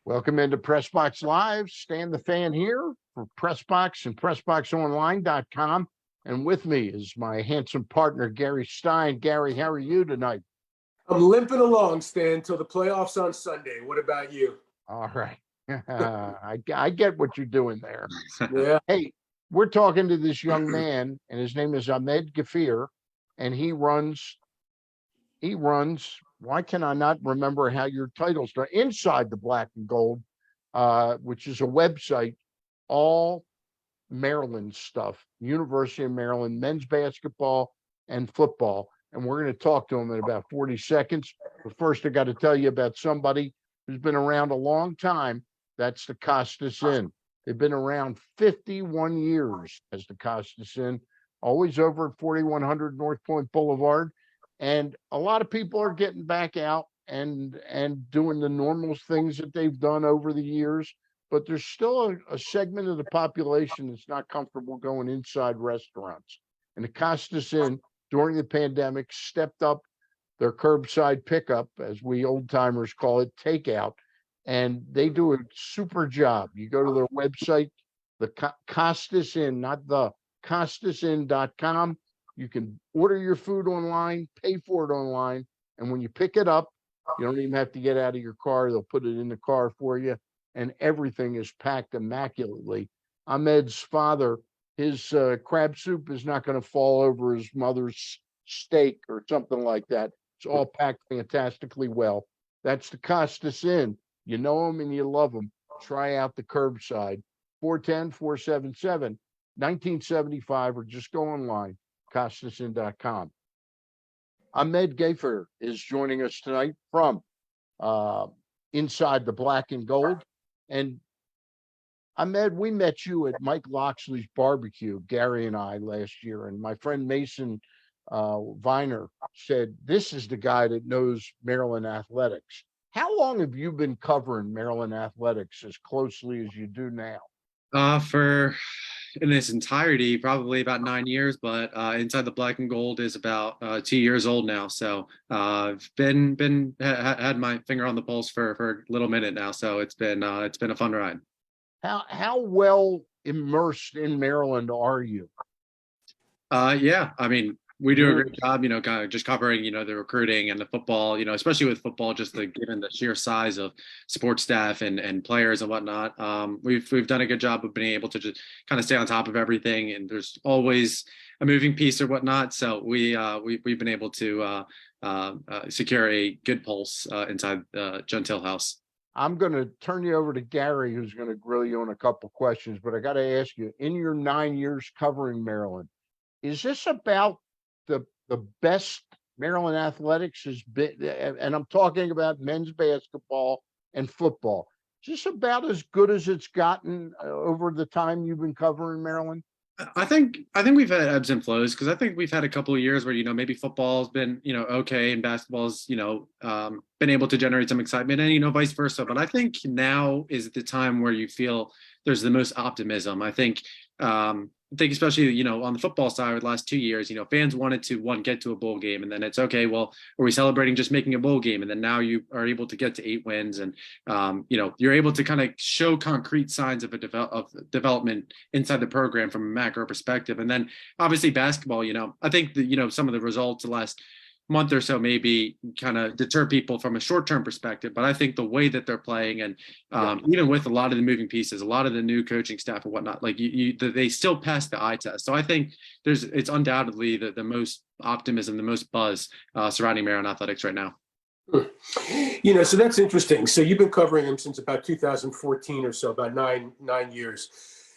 Welcome into PressBox Live. Stan the Fan here for PressBox and PressBoxOnline.com. And with me is my handsome partner, Gary Stein. Gary, how are you tonight? I'm limping along, Stan, till the playoffs on Sunday. What about you? All right. I get what you're doing there. Yeah. Hey, we're talking to this young man, and his name is Ahmed Ghafir, and he runs, why can I not remember how your titles are? Inside the Black and Gold, which is a website, all Maryland stuff, University of Maryland, men's basketball and football. And we're going to talk to him in about 40 seconds. But first, I got to tell you about somebody who's been around a long time. That's the Costas Inn. They've been around 51 years as the Costas Inn, always over at 4100 North Point Boulevard. And a lot of people are getting back out and doing the normal things that they've done over the years. But there's still a segment of the population that's not comfortable going inside restaurants. And the Costas Inn, during the pandemic, stepped up their curbside pickup, as we old timers call it, takeout. And they do a super job. You go to their website, the Costas Inn, not the CostasInn.com. You can order your food online, pay for it online. And when you pick it up, you don't even have to get out of your car. They'll put it in the car for you. And everything is packed immaculately. Ahmed's father, his crab soup is not going to fall over his mother's steak or something like that. It's all packed fantastically well. That's the Costas Inn. You know them and you love them. Try out the curbside. 410-477-1975 or just go online, CostasInn.com. Ahmed Ghafir is joining us tonight from Inside the Black and Gold. And Ahmed, we met you at Mike Loxley's barbecue, Gary and I, last year. And my friend Mason Viner said, this is the guy that knows Maryland athletics. How long have you been covering Maryland athletics as closely as you do now? For in its entirety, probably about 9 years, but Inside the Black and Gold is about 2 years old now. So I've had my finger on the pulse for a little minute now. So it's been a fun ride. How well immersed in Maryland are you? Yeah, I mean, we do a great job, kind of just covering, the recruiting and the football, especially with football, just given the sheer size of support staff and players and whatnot. We've done a good job of being able to just kind of stay on top of everything. And there's always a moving piece or whatnot. So we've been able to secure a good pulse inside Gentile House. I'm going to turn you over to Gary, who's going to grill you on a couple questions. But I got to ask you, in your 9 years covering Maryland, is this about the best Maryland athletics has been, and I'm talking about men's basketball and football, is this about as good as it's gotten over the time you've been covering Maryland? I think we've had ebbs and flows, because I think we've had a couple of years where, maybe football's been, okay, and basketball's, been able to generate some excitement, and, vice versa. But I think now is the time where you feel there's the most optimism. I think especially, on the football side, the last 2 years, fans wanted to get to a bowl game, and then it's okay, well, are we celebrating just making a bowl game? And then now you are able to get to 8 wins, and you're able to kind of show concrete signs of development inside the program from a macro perspective. And then obviously basketball, I think that, some of the results the last month or so maybe kind of deter people from a short-term perspective, but I think the way that they're playing, and even with a lot of the moving pieces, a lot of the new coaching staff and whatnot, like they still pass the eye test. So I think it's undoubtedly the most optimism, the most buzz surrounding Maryland athletics right now. So that's interesting. So you've been covering them since about 2014 or so, about nine years.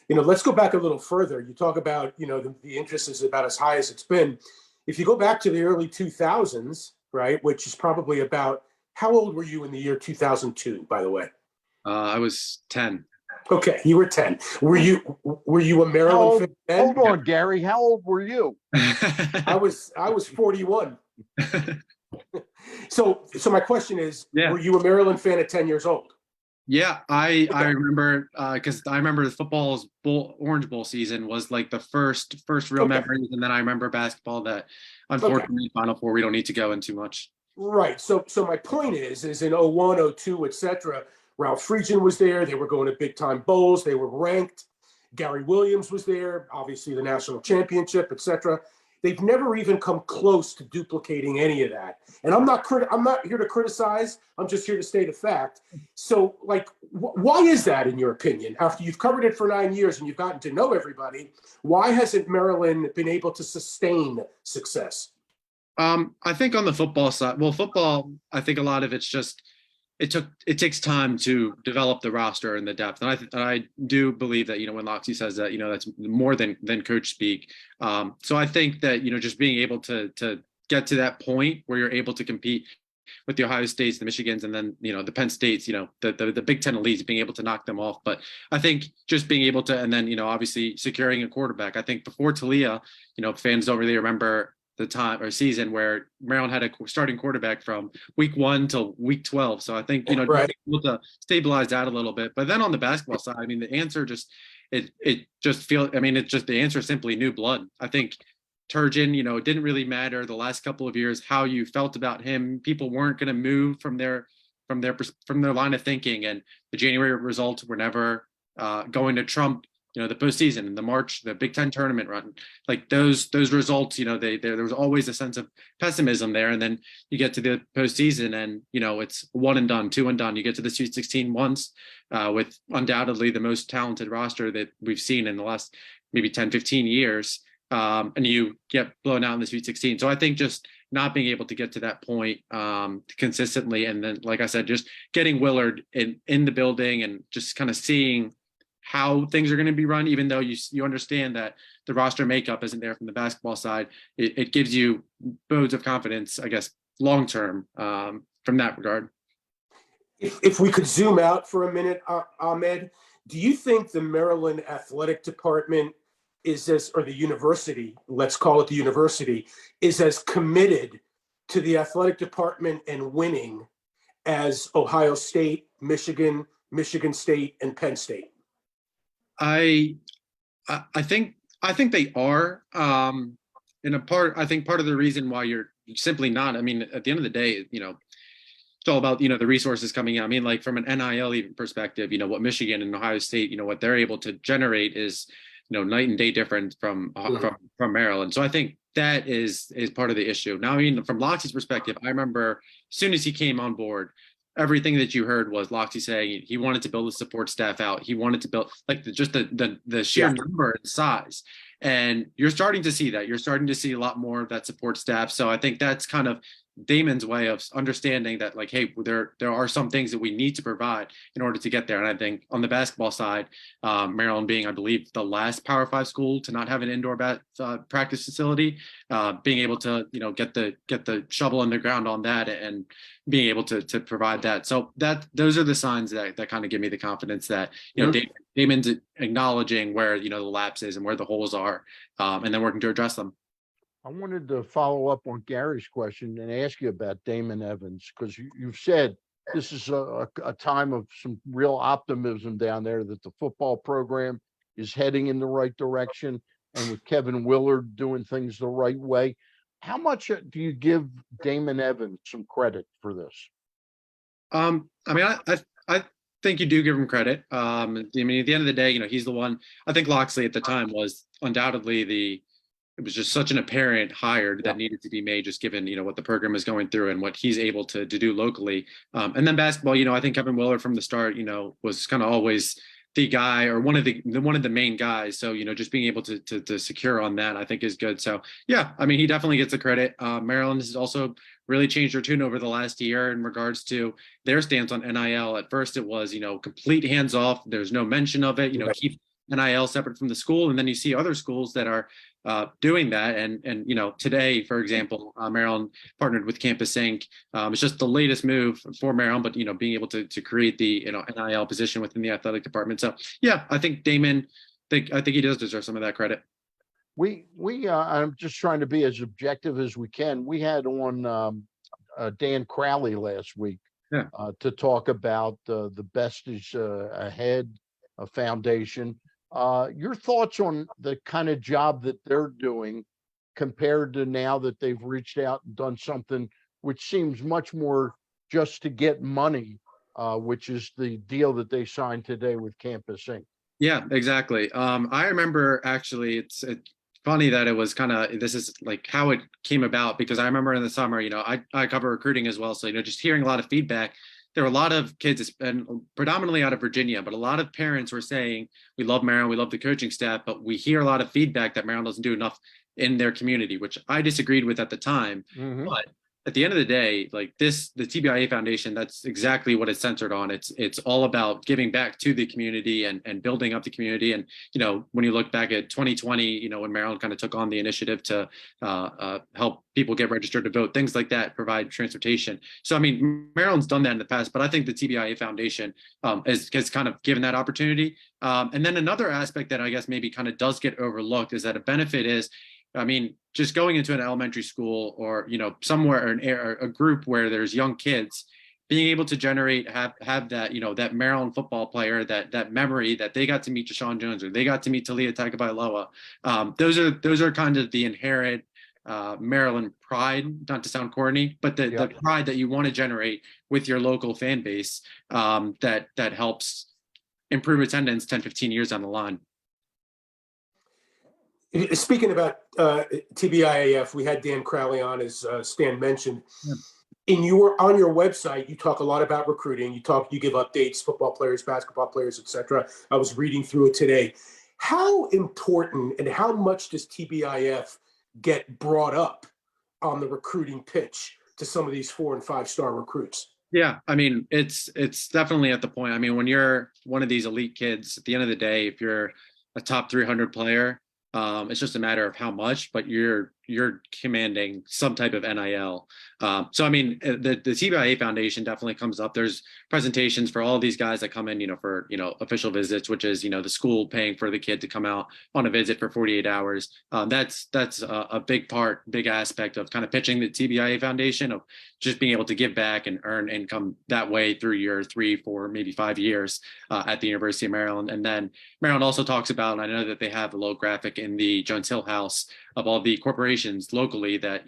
Let's go back a little further. You talk about, the interest is about as high as it's been. If you go back to the early 2000s, right, which is probably about, how old were you in the year 2002, by the way? I was 10. Okay, you were 10. Were you a Maryland fan then? Hold on, Gary. How old were you? I was 41. So my question is, were you a Maryland fan at 10 years old? Yeah, I remember, because I remember the football's Orange Bowl season was like the first real memories, and then I remember basketball that, unfortunately, Final Four we don't need to go into much. Right. So my point is in 01, 02, et cetera, Ralph Friedgen was there. They were going to big time bowls. They were ranked. Gary Williams was there, obviously the national championship, etc. They've never even come close to duplicating any of that. And I'm not here to criticize. I'm just here to state a fact. So, like, why is that, in your opinion? After you've covered it for 9 years and you've gotten to know everybody, why hasn't Maryland been able to sustain success? I think on the football side, well, football, I think a lot of it's just it takes time to develop the roster and the depth, and I do believe that when Loxley says that that's more than coach speak. So I think that just being able to get to that point where you're able to compete with the Ohio States, the Michigans, and then the Penn States, the Big Ten elites, being able to knock them off. But I think just being able to, and then obviously securing a quarterback. I think before Talia, fans don't really remember the time or season where Maryland had a starting quarterback from week 1 till week 12. So I think Right. able to stabilize that a little bit. But then on the basketball side, I mean, the answer just the answer is simply new blood. I think Turgeon, it didn't really matter the last couple of years how you felt about him. People weren't going to move from their line of thinking, and the January results were never going to trump the postseason and the Big Ten tournament run. Like those results, there was always a sense of pessimism there. And then you get to the postseason and, it's one and done, two and done. You get to the Sweet 16 once with undoubtedly the most talented roster that we've seen in the last maybe 10, 15 years. And you get blown out in the Sweet 16. So I think just not being able to get to that point consistently. And then, like I said, just getting Willard in the building and just kind of seeing how things are going to be run, even though you understand that the roster makeup isn't there from the basketball side, it gives you bodes of confidence, I guess, long term from that regard. If we could zoom out for a minute, Ahmed, do you think the Maryland athletic department or the university, let's call it the university, is as committed to the athletic department and winning as Ohio State, Michigan State, and Penn State? I think they are. I think part of the reason why you're simply not. I mean, at the end of the day, it's all about the resources coming out. I mean, like from an NIL even perspective, what Michigan and Ohio State, what they're able to generate is night and day difference from Maryland. So I think that is part of the issue. Now, I mean, from Loxley's perspective, I remember as soon as he came on board, everything that you heard was Loxley saying he wanted to build a support staff out. He wanted to build the sheer number and size. And you're starting to see that. You're starting to see a lot more of that support staff. So I think that's kind of Damon's way of understanding that, like, hey, there are some things that we need to provide in order to get there. And I think on the basketball side, Maryland being, I believe, the last Power 5 school to not have an indoor practice facility, being able to get the shovel in the ground on that and being able to provide that. So those are the signs that kind of give me the confidence that Damon's acknowledging where the lapses and where the holes are, and then working to address them. I wanted to follow up on Gary's question and ask you about Damon Evans, because you've said this is a time of some real optimism down there, that the football program is heading in the right direction, and with Kevin Willard doing things the right way. How much do you give Damon Evans some credit for this? I mean, I think you do give him credit. I mean, at the end of the day, he's the one. I think Loxley at the time was undoubtedly it was just such an apparent hire that needed to be made, just given, what the program is going through and what he's able to do locally. And then basketball, I think Kevin Willard from the start, was kind of always the guy or one of the main guys. So, just being able to secure on that, I think is good. So, yeah, I mean, he definitely gets the credit. Maryland has also really changed their tune over the last year in regards to their stance on NIL. At first it was, complete hands off. There's no mention of it, keep NIL separate from the school. And then you see other schools that are doing that. And today, for example, Maryland partnered with Campus Inc. It's just the latest move for Maryland, but, being able to create the, NIL position within the athletic department. So, yeah, I think Damon, I think he does deserve some of that credit. I'm just trying to be as objective as we can. We had on Dan Crowley last week to talk about the Best is Ahead foundation. Your thoughts on the kind of job that they're doing compared to now that they've reached out and done something which seems much more just to get money which is the deal that they signed today with Campus Inc. Yeah, exactly. I remember actually, it's funny that it was kind of, this is like how it came about, because I remember in the summer, I cover recruiting as well. So, just hearing a lot of feedback. There were a lot of kids, and predominantly out of Virginia, but a lot of parents were saying, we love Maryland, we love the coaching staff, but we hear a lot of feedback that Maryland doesn't do enough in their community, which I disagreed with at the time. Mhm. But at the end of the day, like the TBIA Foundation, that's exactly what it's centered on. It's all about giving back to the community and building up the community. And, when you look back at 2020, when Maryland kind of took on the initiative to help people get registered to vote, things like that, provide transportation. So, I mean, Maryland's done that in the past, but I think the TBIA Foundation has kind of given that opportunity. And then another aspect that I guess maybe kind of does get overlooked is that a benefit is, I mean, just going into an elementary school or, somewhere, or a group where there's young kids, being able to generate, have that, that Maryland football player, that memory that they got to meet Deshaun Jones, or they got to meet Talia Tagovailoa. Those are kind of the inherent Maryland pride, not to sound corny, but the pride that you want to generate with your local fan base, that helps improve attendance 10, 15 years down the line. Speaking about TBIAF, we had Dan Crowley on, as Stan mentioned. Yeah. On your website, you talk a lot about recruiting. You give updates, football players, basketball players, etc. I was reading through it today. How important and how much does TBIF get brought up on the recruiting pitch to some of these 4- and 5-star recruits? Yeah, I mean, it's definitely at the point. I mean, when you're one of these elite kids, at the end of the day, if you're a top 300 player, it's just a matter of how much, but you're commanding some type of NIL. So, I mean, the TBIA Foundation definitely comes up. There's presentations for all these guys that come in, for, official visits, which is, the school paying for the kid to come out on a visit for 48 hours. That's a big aspect of kind of pitching the TBIA Foundation, of just being able to give back and earn income that way through your 3, 4, maybe 5 years at the University of Maryland. And then Maryland also talks about, and I know that they have a little graphic in the Jones Hill House of all the corporations locally that,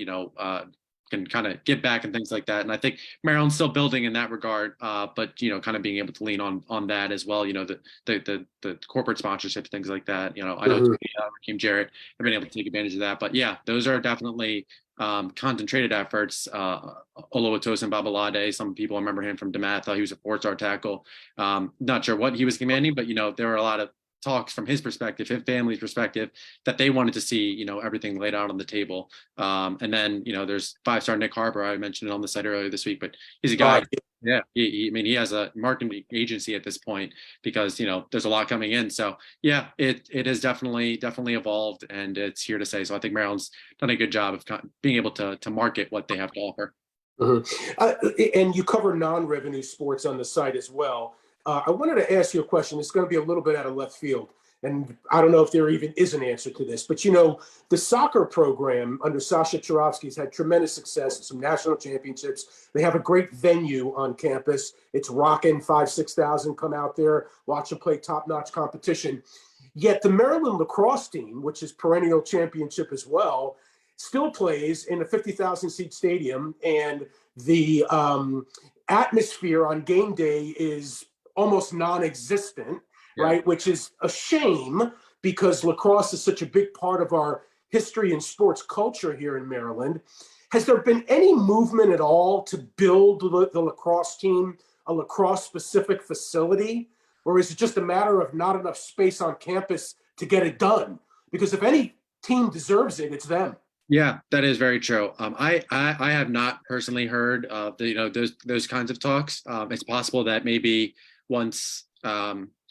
can kind of give back and things like that. And I think Maryland's still building in that regard, but, kind of being able to lean on that as well, the corporate sponsorship, things like that. I know Raheem Jarrett have been able to take advantage of that. But yeah, those are definitely concentrated efforts. Oluwatosin Babalade, some people remember him from DeMatha. He was a 4-star tackle. Not sure what he was commanding, but, there were a lot of talks from his perspective, his family's perspective, that they wanted to see, everything laid out on the table. And then, there's 5-star Nick Harper. I mentioned it on the site earlier this week, but he's a guy. Yeah, he has a marketing agency at this point, because there's a lot coming in. So yeah, it has definitely evolved, and it's here to stay. So I think Maryland's done a good job of being able to market what they have to offer. And you cover non-revenue sports on the site as well. I wanted to ask you a question. It's going to be a little bit out of left field, and I don't know if there even is an answer to this, but the soccer program under Sasha Charovsky's had tremendous success, some national championships. They have a great venue on campus. It's rocking. 5,000-6,000 come out there, watch them play top-notch competition. Yet the Maryland lacrosse team, which is perennial championship as well, still plays in a 50,000 seat stadium, and the atmosphere on game day is almost non-existent, right? Which is a shame, because lacrosse is such a big part of our history and sports culture here in Maryland. Has there been any movement at all to build the lacrosse team a lacrosse-specific facility? Or is it just a matter of not enough space on campus to get it done? Because if any team deserves it, it's them. Yeah, that is very true. I have not personally heard of those kinds of talks. It's possible that maybe once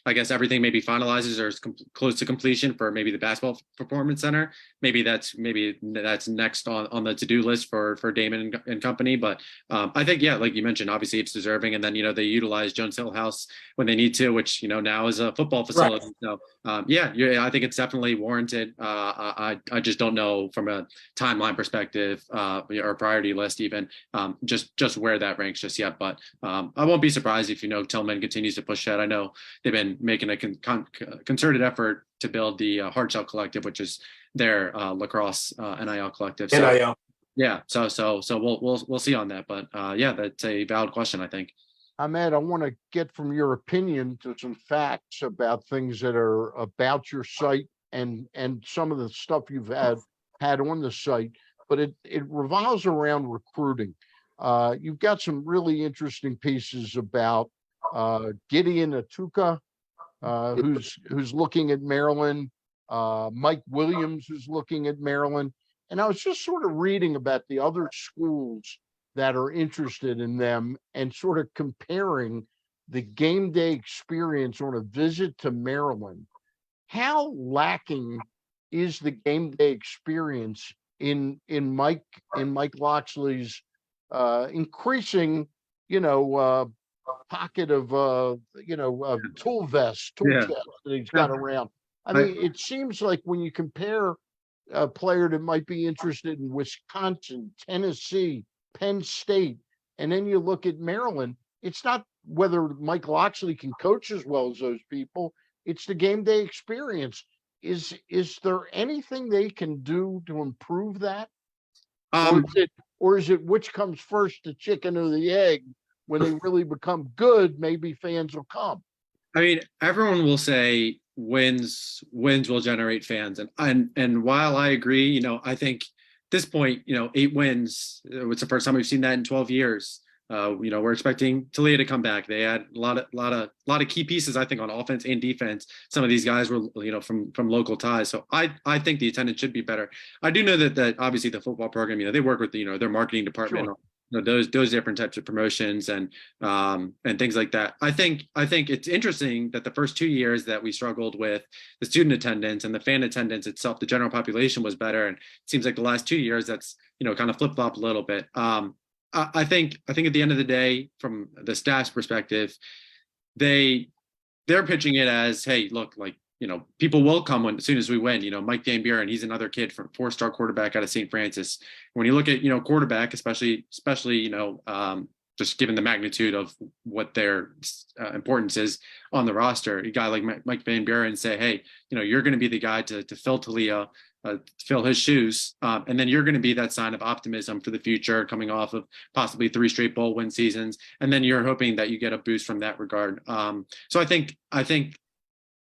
I guess everything maybe finalizes or is close to completion for maybe the basketball performance center, maybe that's next on the to-do list for Damon and company. But I think, yeah, like you mentioned, obviously it's deserving. And then, they utilize Jones Hill House when they need to, which, now is a football facility. Right. So yeah, I think it's definitely warranted. I just don't know from a timeline perspective or priority list even just where that ranks just yet. But I won't be surprised if, Tillman continues to push that. I know they've been making a concerted effort to build the Hard Shell Collective, which is their lacrosse NIL collective. So, NIL. Yeah. So we'll see on that. But yeah, that's a valid question, I think. Ahmed, I want to get from your opinion to some facts about things that are about your site and some of the stuff you've had on the site, but it revolves around recruiting. You've got some really interesting pieces about Gideon Atuka, who's looking at Maryland, Mike Williams, who's looking at Maryland. And I was just sort of reading about the other schools that are interested in them and sort of comparing the game day experience on a visit to Maryland. How lacking is the game day experience in Mike Loxley's increasing, pocket of tool Yeah. chest that he's got around? I I, mean, it seems like when you compare a player that might be interested in Wisconsin, Tennessee, Penn State, and then you look at Maryland, it's not whether Mike Loxley can coach as well as those people, it's the game day experience. Is there anything they can do to improve that? Or um, is it which comes first, the chicken or the egg? When they really become good, maybe fans will come. I mean, everyone will say wins will generate fans, and while I agree, I think at this point, 8 wins. It's the first time we've seen that in 12 years. We're expecting Talia to come back. They had a lot of key pieces, I think, on offense and defense. Some of these guys were, from local ties. So I think the attendance should be better. I do know that obviously the football program, they work with their marketing department. Sure. Those different types of promotions and things like that. I think it's interesting that the first 2 years that we struggled with the student attendance and the fan attendance itself, the general population was better. And it seems like the last 2 years that's kind of flip-flopped a little bit. I think at the end of the day, from the staff's perspective, they're pitching it as, hey, look, people will come as soon as we win. Mike Van Buren, he's another kid from 4-star quarterback out of St. Francis. When you look at, quarterback, especially, just given the magnitude of what their importance is on the roster, a guy like Mike Van Buren say, hey, you're going to be the guy to fill Talia, fill his shoes. And then you're going to be that sign of optimism for the future, coming off of possibly 3 straight bowl win seasons. And then you're hoping that you get a boost from that regard. So I think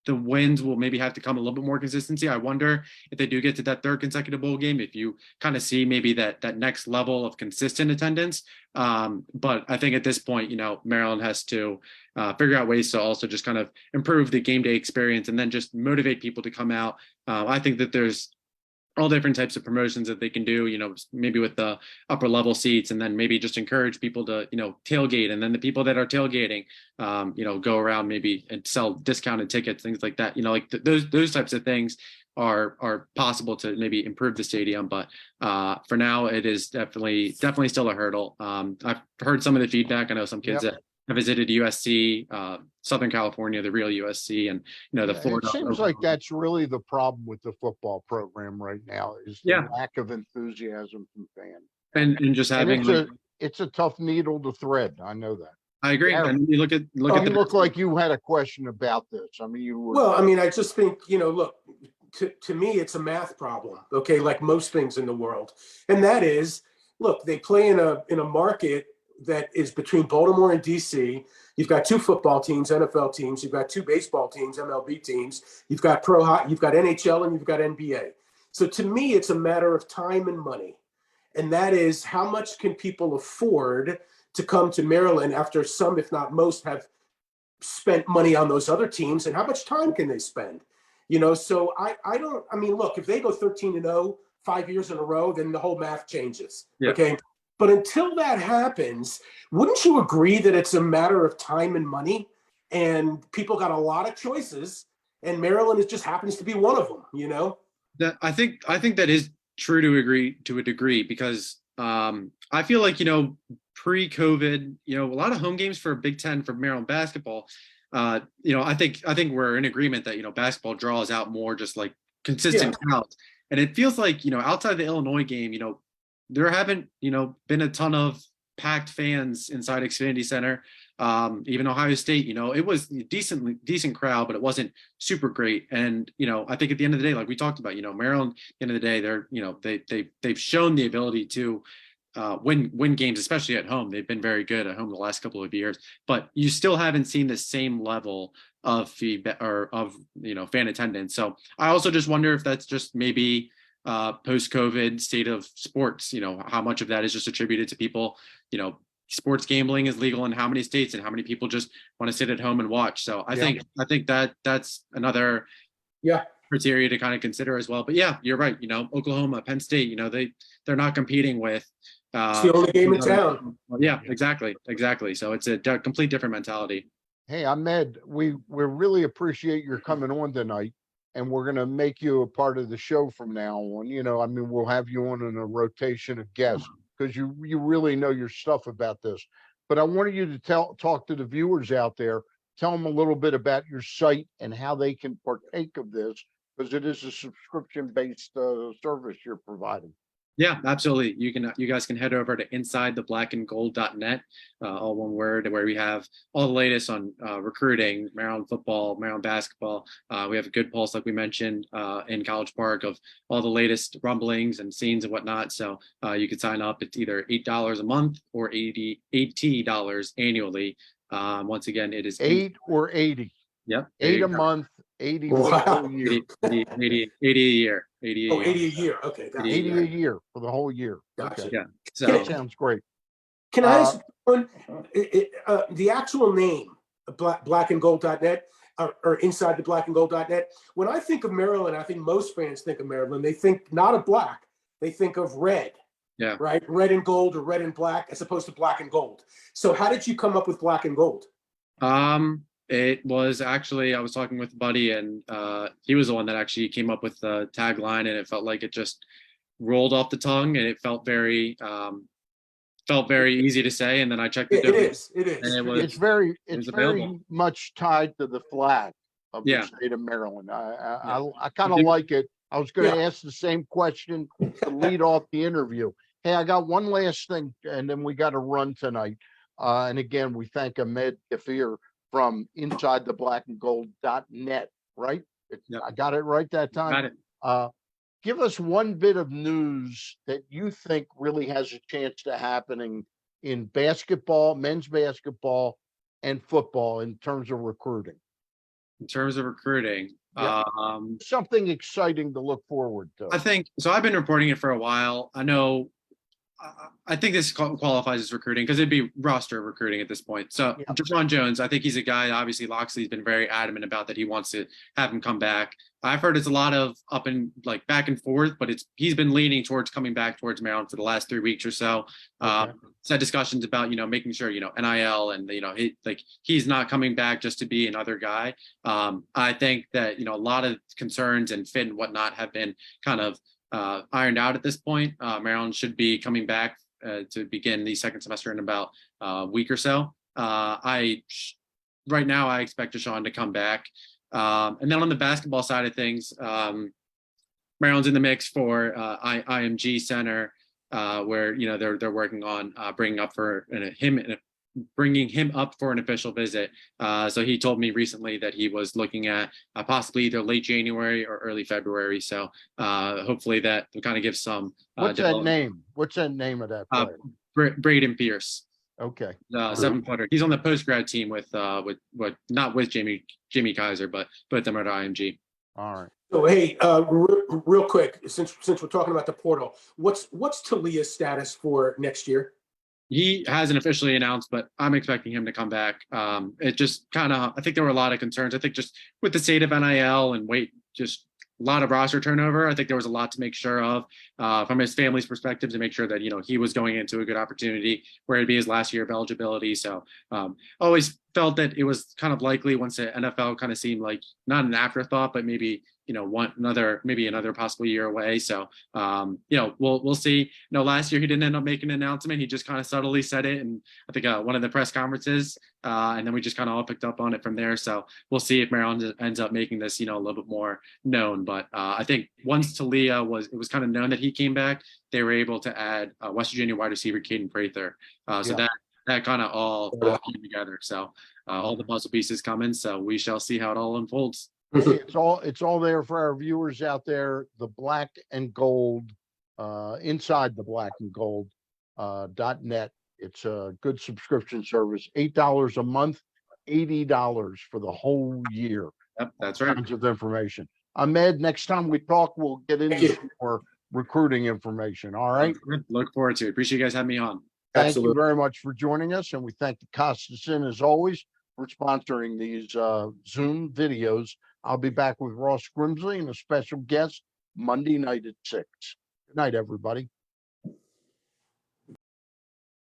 the wins will maybe have to come a little bit more consistency. I wonder if they do get to that 3rd consecutive bowl game, if you kind of see maybe that next level of consistent attendance. But I think at this point, Maryland has to figure out ways to also just kind of improve the game day experience and then just motivate people to come out. I think that there's all different types of promotions that they can do, maybe with the upper level seats, and then maybe just encourage people to, tailgate. And then the people that are tailgating, go around maybe and sell discounted tickets, things like that. Those types of things are possible to maybe improve the stadium. But for now, it is definitely still a hurdle. I've heard some of the feedback. I know some kids that have visited USC, Southern California, the real USC, and the Florida. It seems like that's really the problem with the football program right now is the lack of enthusiasm from fans. And just having it's a tough needle to thread. I know that. I agree. Aaron, and you look at you look like you had a question about this. I mean, you were. Well, I mean, I just think, look, to me, it's a math problem, okay, like most things in the world. And that is, look, they play in a market that is between Baltimore and DC. You've got 2 football teams, NFL teams. You've got 2 baseball teams, MLB teams. You've got you've got NHL, and you've got NBA. So to me, it's a matter of time and money. And that is, how much can people afford to come to Maryland after some, if not most, have spent money on those other teams, and how much time can they spend? So I mean, look, if they go 13-0, 5 years in a row, then the whole math changes. Yeah. Okay. But until that happens, wouldn't you agree that it's a matter of time and money, and people got a lot of choices, and Maryland just happens to be one of them, That I think that is true to a degree, because I feel like, pre-COVID, a lot of home games for Big Ten for Maryland basketball, I think we're in agreement that, basketball draws out more just like consistent crowds. And it feels like, outside the Illinois game, there haven't, been a ton of packed fans inside Xfinity Center. Even Ohio State, it was a decent crowd, but it wasn't super great. And, I think at the end of the day, like we talked about, Maryland, at the end of the day, they're, they've shown the ability to win games, especially at home. They've been very good at home the last couple of years, but you still haven't seen the same level of feedback or of fan attendance. So I also just wonder if that's just maybe post-COVID state of sports. How much of that is just attributed to people. Sports gambling is legal in how many states, and how many people just want to sit at home and watch. So I think that's another criteria to kind of consider as well. But yeah, you're right. Oklahoma, Penn State, they're not competing with It's the only game in town. Yeah, exactly. So it's a complete different mentality. Hey, Ahmed, we really appreciate your coming on tonight, and we're going to make you a part of the show from now on. We'll have you on in a rotation of guests because you really know your stuff about this. But I wanted you to talk to the viewers out there, tell them a little bit about your site and how they can partake of this, because it is a subscription-based service you're providing. Yeah, absolutely. You guys can head over to insidetheblackandgold.net, all one word, where we have all the latest on recruiting, Maryland football, Maryland basketball. We have a good pulse, like we mentioned, in College Park, of all the latest rumblings and scenes and whatnot. So you can sign up. It's either $8 a month or $80 annually. Once again, it is 8 or 80. Yep. 8 a month, 80 for the whole year. 80 a year. 80 a year. 80 a year. Okay. Gotcha. 80 a year for the whole year. Gotcha. Okay. Yeah. So That sounds great. Can I ask one? The actual name, blackandgold.net or inside the blackandgold.net. When I think of Maryland, I think most fans think of Maryland. They think not of black. They think of red. Yeah. Right. Red and gold, or red and black, as opposed to black and gold. So how did you come up with black and gold? It was actually, I was talking with a buddy, and he was the one that actually came up with the tagline, and it felt like it just rolled off the tongue, and it felt very easy to say. And then I checked it. It is. and It's very available. much tied to the flag of the state of Maryland. I kind of like it. I was going to ask the same question to lead off the interview. Hey, I got one last thing, and then we got to run tonight. And again, we thank Ahmed Ghafir from insidetheblackandgold.net, right? Yep. I got it right that time. Got it. Give us one bit of news that you think really has a chance to happening in basketball, men's basketball, and football in terms of recruiting. In terms of recruiting, Something exciting to look forward to. I think so. I've been reporting it for a while. I think this qualifies as recruiting because it'd be roster recruiting at this point. So Javon Jones, I think he's a guy, obviously Loxley's been very adamant about that. He wants to have him come back. I've heard it's a lot of up and like back and forth, but he's been leaning towards coming back towards Maryland for the last 3 weeks or so. Had discussions about, making sure, NIL and, he's not coming back just to be another guy. I think that, a lot of concerns and fit and whatnot have been kind of ironed out at this point. Maryland should be coming back to begin the second semester in about a week or so. Right now, I expect Deshaun to come back. And then on the basketball side of things, Maryland's in the mix for IMG Center, where they're working on bringing him up for an official visit. So he told me recently that he was looking at possibly either late January or early February. So hopefully that will kind of give some. What's that name? What's that name of that player? Braden Pierce. Okay. 7-footer. He's on the post grad team with not with Jimmy Kaiser, but both them are at IMG. All right. So hey, real quick, since we're talking about the portal, what's Talia's status for next year? He hasn't officially announced, but I'm expecting him to come back. It just kind of, I think there were a lot of concerns. I think just with the state of NIL and just a lot of roster turnover. I think there was a lot to make sure of from his family's perspective to make sure that, he was going into a good opportunity where it'd be his last year of eligibility. So always felt that it was kind of likely once the NFL kind of seemed like not an afterthought, but maybe, another possible year away. So, we'll see. Last year he didn't end up making an announcement. He just kind of subtly said it. And I think one of the press conferences, and then we just kind of all picked up on it from there. So we'll see if Maryland ends up making this, a little bit more known. But I think once Talia it was kind of known that he came back, they were able to add West Virginia wide receiver Caden Prather. So that kind of all came together. So all the puzzle pieces coming. So we shall see how it all unfolds. It's all there for our viewers out there. The black and gold, inside the black and gold. .net. It's a good subscription service, $8 a month, $80 for the whole year. Yep, that's right. Tons of information. Ahmed, next time we talk, we'll get into you. some more recruiting information. All right. Look forward to it. Appreciate you guys having me on. Thank you Absolutely. very much for joining us. And we thank the Costas Inn, as always, for sponsoring these Zoom videos. I'll be back with Ross Grimsley and a special guest Monday night at 6. Good night, everybody.